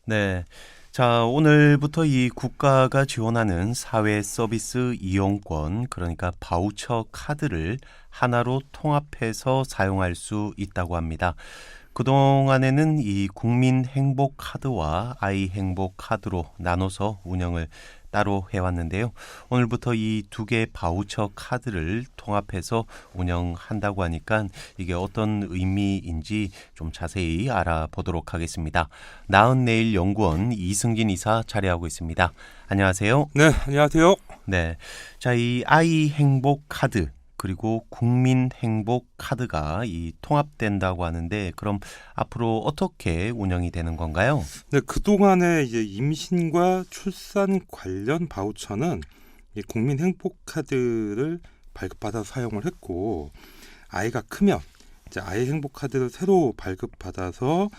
네. 자, 오늘부터 이 국가가 지원하는 사회 서비스 이용권, 그러니까 바우처 카드를 하나로 통합해서 사용할 수 있다고 합니다. 그동안에는 이 국민 행복 카드와 아이 행복 카드로 나눠서 운영을 따로 해왔는데요. 오늘부터 이 두 개의 바우처 카드를 통합해서 운영한다고 하니까 이게 어떤 의미인지 좀 자세히 알아보도록 하겠습니다. 나은내일 연구원 이승진 이사 자리하고 있습니다. 안녕하세요. 네, 안녕하세요. 네. 자, 이 아이 행복 카드 그리고 국민 행복 카드가 이 통합된다고 하는데 그럼 앞으로 어떻게 운영이 되는 건가요? 네, 그동안에 이제 임신과 출산 관련 바우처는 이 국민 행복 카드를 발급받아서 사용을 했고, 아이가 크면 이제 아이 행복 카드를 새로 발급받아서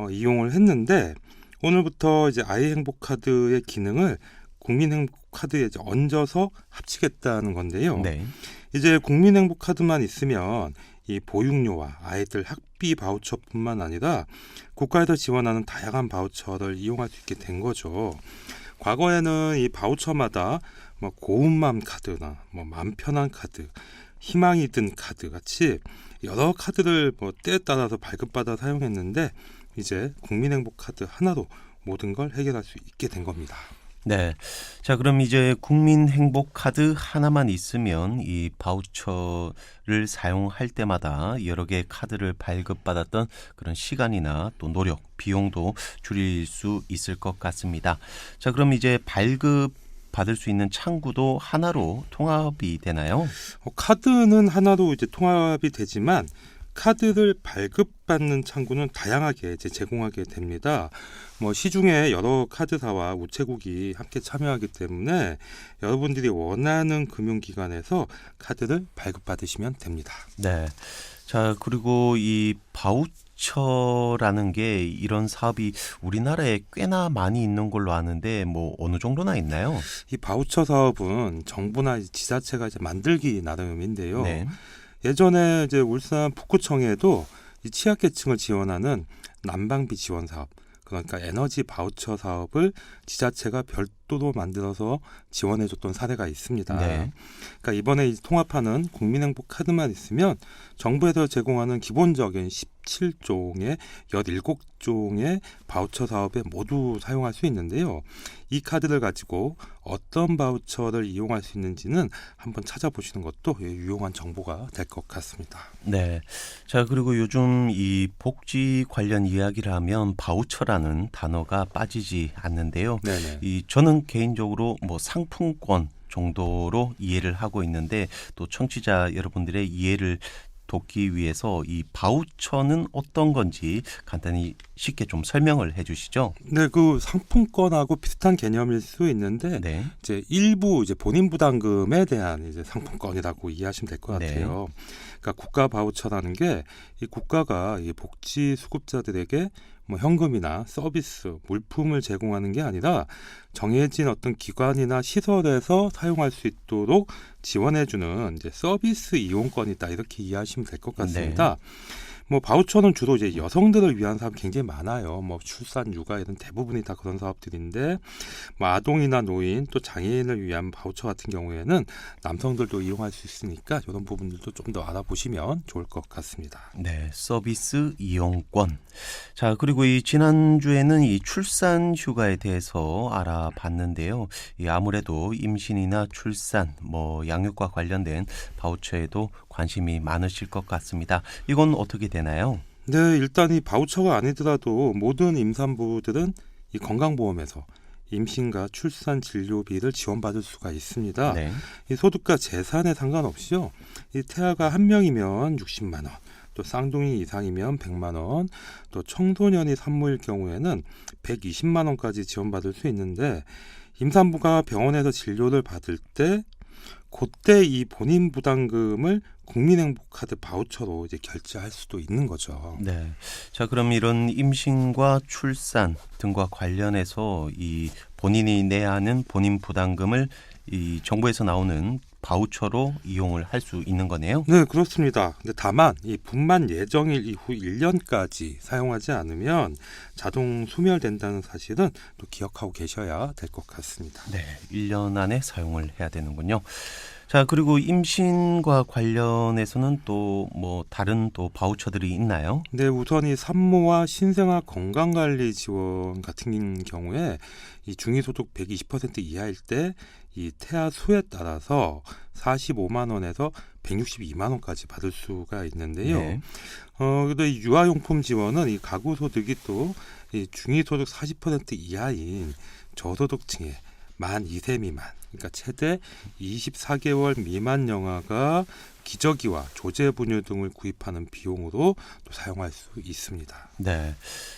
이용을 했는데, 오늘부터 이제 아이 행복 카드의 기능을 국민 행복 카드에 이제 얹어서 합치겠다는 건데요. 네. 이제 국민 행복 카드만 있으면 이 보육료와 아이들 학비 바우처뿐만 아니라 국가에서 지원하는 다양한 바우처를 이용할 수 있게 된 거죠. 과거에는 이 바우처마다 뭐 고운맘 카드나 뭐 맘 편한 카드, 희망이 든 카드 같이 여러 카드를 뭐 때에 따라서 발급받아 사용했는데, 이제 국민행복 카드 하나로 모든 걸 해결할 수 있게 된 겁니다. 네. 자, 그럼 이제 국민 행복 카드 하나만 있으면 이 바우처를 사용할 때마다 여러 개의 카드를 발급받았던 그런 시간이나 또 노력, 비용도 줄일 수 있을 것 같습니다. 자, 그럼 이제 발급 받을 수 있는 창구도 하나로 통합이 되나요? 카드는 하나로 이제 통합이 되지만 카드를 발급받는 창구는 다양하게 이제 제공하게 됩니다. 뭐 시중에 여러 카드사와 우체국이 함께 참여하기 때문에 여러분들이 원하는 금융기관에서 카드를 발급받으시면 됩니다. 네. 자, 그리고 이 바우처라는 게 이런 사업이 우리나라에 꽤나 많이 있는 걸로 아는데 뭐 어느 정도나 있나요? 이 바우처 사업은 정부나 지자체가 이제 만들기 나름인데요. 네. 예전에 이제 울산 북구청에도 이 취약계층을 지원하는 난방비 지원 사업, 그러니까 에너지 바우처 사업을 지자체가 별도로 만들어서 지원해줬던 사례가 있습니다. 네. 그러니까 이번에 이 통합하는 국민행복 카드만 있으면 정부에서 제공하는 기본적인 17종의 17종의 바우처 사업에 모두 사용할 수 있는데요. 이 카드를 가지고 어떤 바우처를 이용할 수 있는지는 한번 찾아보시는 것도 유용한 정보가 될 것 같습니다. 네. 자, 그리고 요즘 이 복지 관련 이야기를 하면 바우처라는 단어가 빠지지 않는데요. 네네. 저는 개인적으로 뭐 상품권 정도로 이해를 하고 있는데 또 청취자 여러분들의 이해를 돕기 위해서 이 바우처는 어떤 건지 간단히 쉽게 좀 설명을 해 주시죠. 네, 그 상품권하고 비슷한 개념일 수 있는데 네. 이제 일부 이제 본인 부담금에 대한 이제 상품권이라고 이해하시면 될 것 같아요. 그러니까 국가 바우처라는 게 이 국가가 이 복지 수급자들에게 뭐 현금이나 서비스, 물품을 제공하는 게 아니라 정해진 어떤 기관이나 시설에서 사용할 수 있도록 지원해주는 이제 서비스 이용권이다, 이렇게 이해하시면 될 것 같습니다. 뭐 바우처는 주로 이제 여성들을 위한 사업이 굉장히 많아요. 뭐 출산, 육아 이런 대부분이 다 그런 사업들인데, 뭐 아동이나 노인 또 장애인을 위한 바우처 같은 경우에는 남성들도 이용할 수 있으니까 이런 부분들도 좀 더 알아보시면 좋을 것 같습니다. 네, 서비스 이용권. 자, 그리고 이 지난주에는 이 출산 휴가에 대해서 알아봤는데요. 이 아무래도 임신이나 출산, 뭐 양육과 관련된 바우처에도 관심이 많으실 것 같습니다. 이건 어떻게 되나요? 네, 일단 이 바우처가 아니더라도 모든 임산부들은 이 건강보험에서 임신과 출산 진료비를 지원받을 수가 있습니다. 네. 이 소득과 재산에 상관없이요. 이 태아가 한 명이면 60만 원, 또 쌍둥이 이상이면 100만 원, 또 청소년이 산모일 경우에는 120만 원까지 지원받을 수 있는데, 임산부가 병원에서 진료를 받을 때 그때 이 본인 부담금을 국민행복카드 바우처로 이제 결제할 수도 있는 거죠. 네. 자, 그럼 이런 임신과 출산 등과 관련해서 이 본인이 내야 하는 본인 부담금을 이 정부에서 나오는 바우처로 이용을 할 수 있는 거네요. 네, 그렇습니다. 근데 다만 이 분만 예정일 이후 1년까지 사용하지 않으면 자동 소멸된다는 사실은 또 기억하고 계셔야 될 것 같습니다. 네, 1년 안에 사용을 해야 되는군요. 자, 그리고 임신과 관련해서는 또 뭐 다른 또 바우처들이 있나요? 네, 우선 이 산모와 신생아 건강관리 지원 같은 경우에 이 중위소득 120% 이하일 때 이 태아 수에 따라서 45만 원에서 162만 원까지 받을 수가 있는데요. 네. 그래도 이 유아용품 지원은 이 가구 소득이 또 이 중위소득 40% 이하인 저소득층에 만 2세 미만, 그러니까 최대 24개월 미만 영아가 기저귀와 조제 분유 등을 구입하는 비용으로 또 사용할 수 있습니다. 네.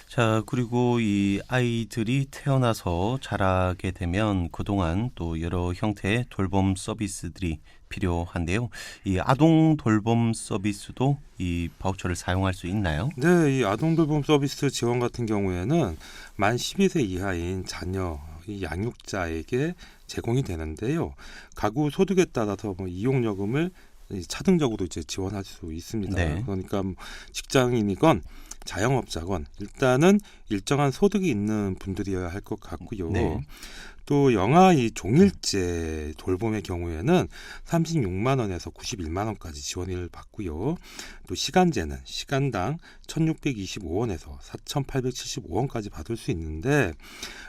자, 그리고 이 아이들이 태어나서 자라게 되면 그동안 또 여러 형태의 돌봄 서비스들이 필요한데요. 이 아동 돌봄 서비스도 이 바우처를 사용할 수 있나요? 네, 이 아동 돌봄 서비스 지원 같은 경우에는 만 12세 이하인 자녀 이 양육자에게 제공이 되는데요. 가구 소득에 따라서 뭐 이용요금을 차등적으로 이제 지원할 수 있습니다. 네. 그러니까 직장인이건 자영업자건 일단은 일정한 소득이 있는 분들이어야 할 것 같고요. 네. 또 영아 이 종일제 돌봄의 경우에는 36만 원에서 91만 원까지 지원을 받고요. 또 시간제는 시간당 1,625원에서 4,875원까지 받을 수 있는데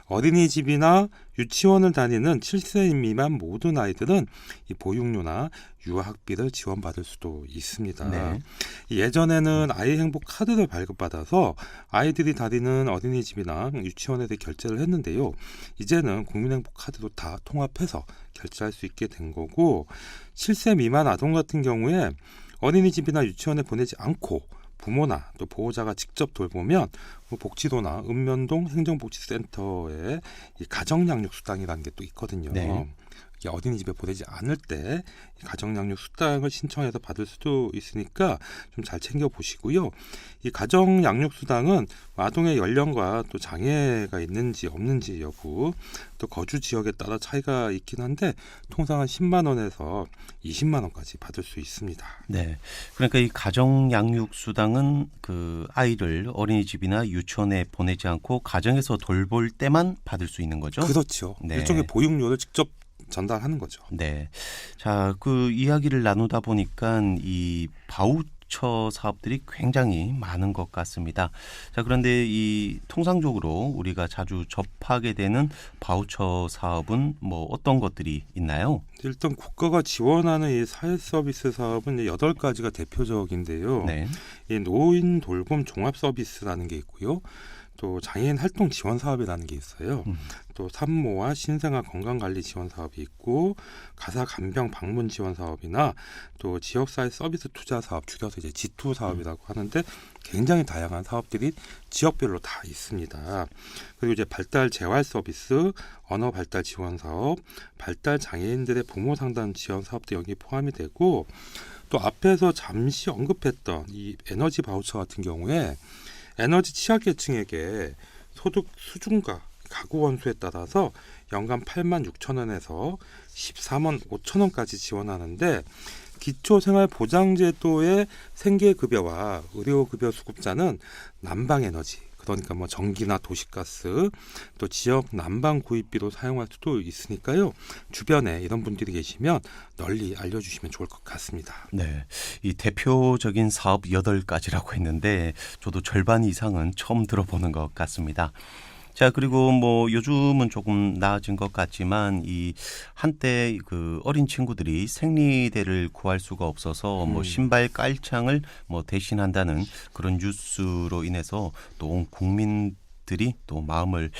어린이집이나 유치원을 다니는 7세 미만 모든 아이들은 이 보육료나 유아학비를 지원받을 수도 있습니다. 네. 예전에는 아이 행복 카드를 발급받아서 아이들이 다니는 어린이집이나 유치원에 대해 결제를 했는데요. 이제는 국민행복 카드로 다 통합해서 결제할 수 있게 된 거고 7세 미만 아동 같은 경우에 어린이집이나 유치원에 보내지 않고 부모나 또 보호자가 직접 돌보면 뭐 복지도나 읍면동 행정복지센터에 이 가정양육수당이라는 게 또 있거든요. 네. 이게 어린이집에 보내지 않을 때 가정양육 수당을 신청해서 받을 수도 있으니까 좀 잘 챙겨 보시고요. 이 가정양육 수당은 아동의 연령과 또 장애가 있는지 없는지 여부, 또 거주 지역에 따라 차이가 있긴 한데 통상 한 10만 원에서 20만 원까지 받을 수 있습니다. 네. 그러니까 이 가정 양육 수당은 그 아이를 어린이집이나 유치원에 보내지 않고 가정에서 돌볼 때만 받을 수 있는 거죠? 그렇죠. 네. 일종의 보육료를 직접 전달하는 거죠. 네. 자, 그 이야기를 나누다 보니까 이 바우처 사업들이 굉장히 많은 것 같습니다. 자, 그런데 이 통상적으로 우리가 자주 접하게 되는 바우처 사업은 뭐 어떤 것들이 있나요? 일단 국가가 지원하는 이 사회 서비스 사업은 8가지가 대표적인데요. 네. 이 노인 돌봄 종합 서비스라는 게 있고요. 또 장애인 활동 지원 사업이라는 게 있어요. 또 산모와 신생아 건강관리 지원 사업이 있고 가사 간병 방문 지원 사업이나 또 지역사회 서비스 투자 사업 줄여서 이제 G2 사업이라고 하는데 굉장히 다양한 사업들이 지역별로 다 있습니다. 그리고 이제 발달 재활 서비스, 언어 발달 지원 사업, 발달 장애인들의 부모 상담 지원 사업도 여기 포함이 되고 또 앞에서 잠시 언급했던 이 에너지 바우처 같은 경우에 에너지 취약계층에게 소득 수준과 가구 원수에 따라서 연간 8만 6천 원에서 14만 5천 원까지 지원하는데 기초생활보장제도의 생계급여와 의료급여 수급자는 난방에너지 그러니까 뭐 전기나 도시가스 또 지역 난방 구입비로 사용할 수도 있으니까요. 주변에 이런 분들이 계시면 널리 알려주시면 좋을 것 같습니다. 네. 이 대표적인 사업 8가지라고 했는데 저도 절반 이상은 처음 들어보는 것 같습니다. 자, 그리고 뭐 요즘은 조금 나아진 것 같지만 이 한때 그 어린 친구들이 생리대를 구할 수가 없어서 뭐 신발 깔창을 뭐 대신한다는 그런 뉴스로 인해서 또 온 국민들이 또 마음을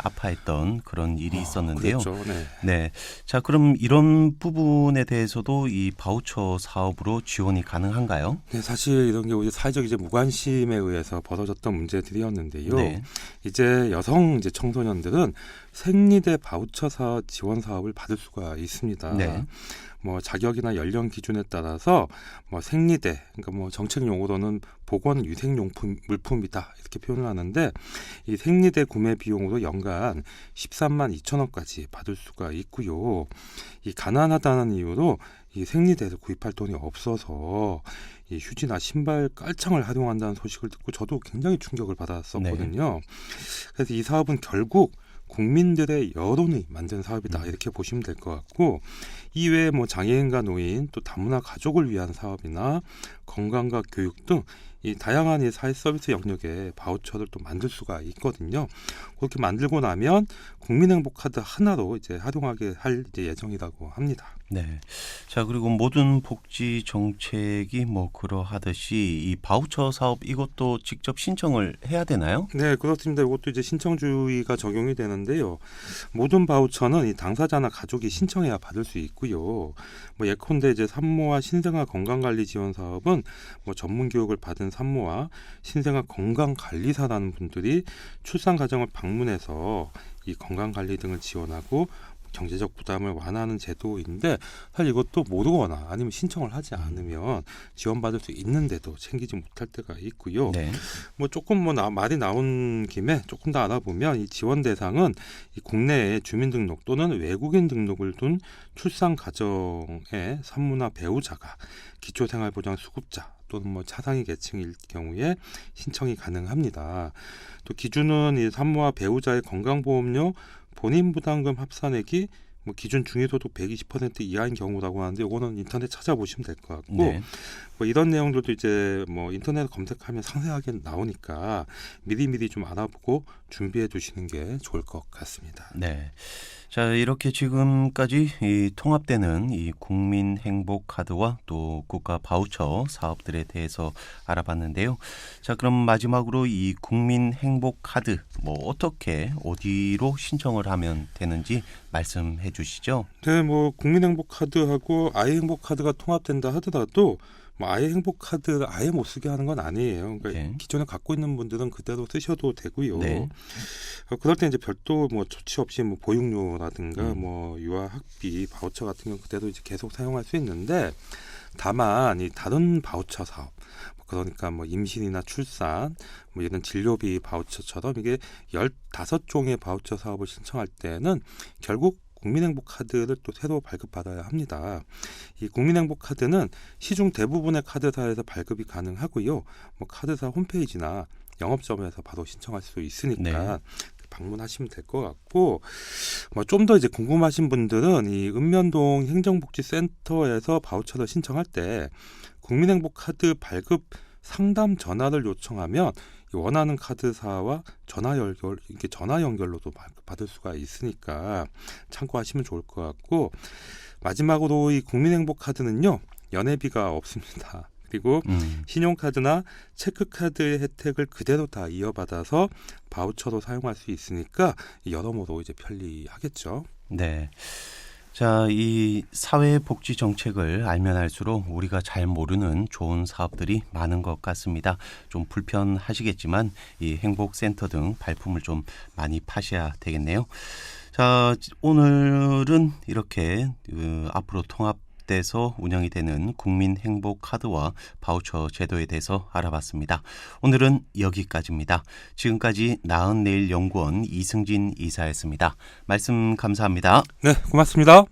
아파했던 그런 일이 있었는데요. 그렇죠. 네. 네. 자, 그럼 이런 부분에 대해서도 이 바우처 사업으로 지원이 가능한가요? 네, 사실 이런 게 오히려 사회적 이제 무관심에 의해서 벌어졌던 문제들이었는데요. 네. 이제 여성 이제 청소년들은 생리대 바우처 사업 지원 사업을 받을 수가 있습니다. 네. 뭐 자격이나 연령 기준에 따라서 뭐 생리대, 그러니까 뭐 정책 용어로는 보건 위생용품 물품이다 이렇게 표현을 하는데, 이 생리대 구매 비용으로 연간 13만 2천 원까지 받을 수가 있고요. 이 가난하다는 이유로 이 생리대를 구입할 돈이 없어서 이 휴지나 신발 깔창을 활용한다는 소식을 듣고 저도 굉장히 충격을 받았었거든요. 그래서 이 사업은 결국 국민들의 여론이 만든 사업이다 이렇게 보시면 될 것 같고, 이외에 뭐 장애인과 노인 또 다문화 가족을 위한 사업이나 건강과 교육 등 이 다양한 이 사회 서비스 영역에 바우처를 또 만들 수가 있거든요. 그렇게 만들고 나면 국민행복카드 하나로 이제 활용하게 할 이제 예정이라고 합니다. 네. 자, 그리고 모든 복지 정책이 뭐 그러하듯이 이 바우처 사업 이것도 직접 신청을 해야 되나요? 네, 그렇습니다. 이것도 이제 신청주의가 적용이 되는데요. 모든 바우처는 이 당사자나 가족이 신청해야 받을 수 있고요. 뭐 예컨대 이제 산모와 신생아 건강관리 지원 사업은 뭐 전문 교육을 받은 산모와 신생아 건강관리사라는 분들이 출산 과정을 방문해서 이 건강관리 등을 지원하고 경제적 부담을 완화하는 제도인데, 사실 이것도 모르거나 아니면 신청을 하지 않으면 지원받을 수 있는데도 챙기지 못할 때가 있고요. 네. 뭐 조금 말이 나온 김에 조금 더 알아보면 이 지원 대상은 이 국내에 주민등록 또는 외국인 등록을 둔 출산 가정의 산모나 배우자가 기초생활보장 수급자 또는 뭐 차상위 계층일 경우에 신청이 가능합니다. 또 기준은 이 산모와 배우자의 건강보험료 본인 부담금 합산액이 뭐 기준 중위소득 120% 이하인 경우라고 하는데, 이거는 인터넷 찾아보시면 될 것 같고, 네. 뭐 이런 내용들도 이제 뭐 인터넷 검색하면 상세하게 나오니까 미리미리 좀 알아보고 준비해 두시는 게 좋을 것 같습니다. 네. 자, 이렇게 지금까지 이 통합되는 이 국민 행복 카드와 또 국가 바우처 사업들에 대해서 알아봤는데요. 자, 그럼 마지막으로 이 국민 행복 카드 뭐 어떻게 어디로 신청을 하면 되는지 말씀해 주시죠. 네, 뭐 국민행복카드하고 아이행복카드가 통합된다 하더라도 뭐 아예 행복카드를 아예 못 쓰게 하는 건 아니에요. 그러니까 네. 기존에 갖고 있는 분들은 그대로 쓰셔도 되고요. 네. 그럴 때 이제 별도 뭐 조치 없이 뭐 보육료라든가 음. 뭐 유아 학비 바우처 같은 경우 그대로 이제 계속 사용할 수 있는데, 다만 이 다른 바우처 사업, 그러니까 뭐 임신이나 출산, 뭐 이런 진료비 바우처처럼 이게 15종의 바우처 사업을 신청할 때는 결국 국민행복카드를 또 새로 발급받아야 합니다. 이 국민행복카드는 시중 대부분의 카드사에서 발급이 가능하고요. 뭐 카드사 홈페이지나 영업점에서 바로 신청할 수 있으니까 네. 방문하시면 될 것 같고, 뭐 좀 더 이제 궁금하신 분들은 이 읍면동 행정복지센터에서 바우처를 신청할 때 국민행복카드 발급 상담 전화를 요청하면 원하는 카드사와 전화 연결로도 받을 수가 있으니까 참고하시면 좋을 것 같고, 마지막으로 이 국민행복카드는요 연회비가 없습니다. 그리고 신용카드나 체크카드의 혜택을 그대로 다 이어받아서 바우처로 사용할 수 있으니까 여러모로 이제 편리하겠죠. 네. 자, 이 사회복지 정책을 알면 알수록 우리가 잘 모르는 좋은 사업들이 많은 것 같습니다. 좀 불편하시겠지만 이 행복센터 등 발품을 좀 많이 파셔야 되겠네요. 자, 오늘은 이렇게 앞으로 통합돼서 운영이 되는 국민행복카드와 바우처 제도에 대해서 알아봤습니다. 오늘은 여기까지입니다. 지금까지 나은내일연구원 이승진 이사였습니다. 말씀 감사합니다. 네, 고맙습니다.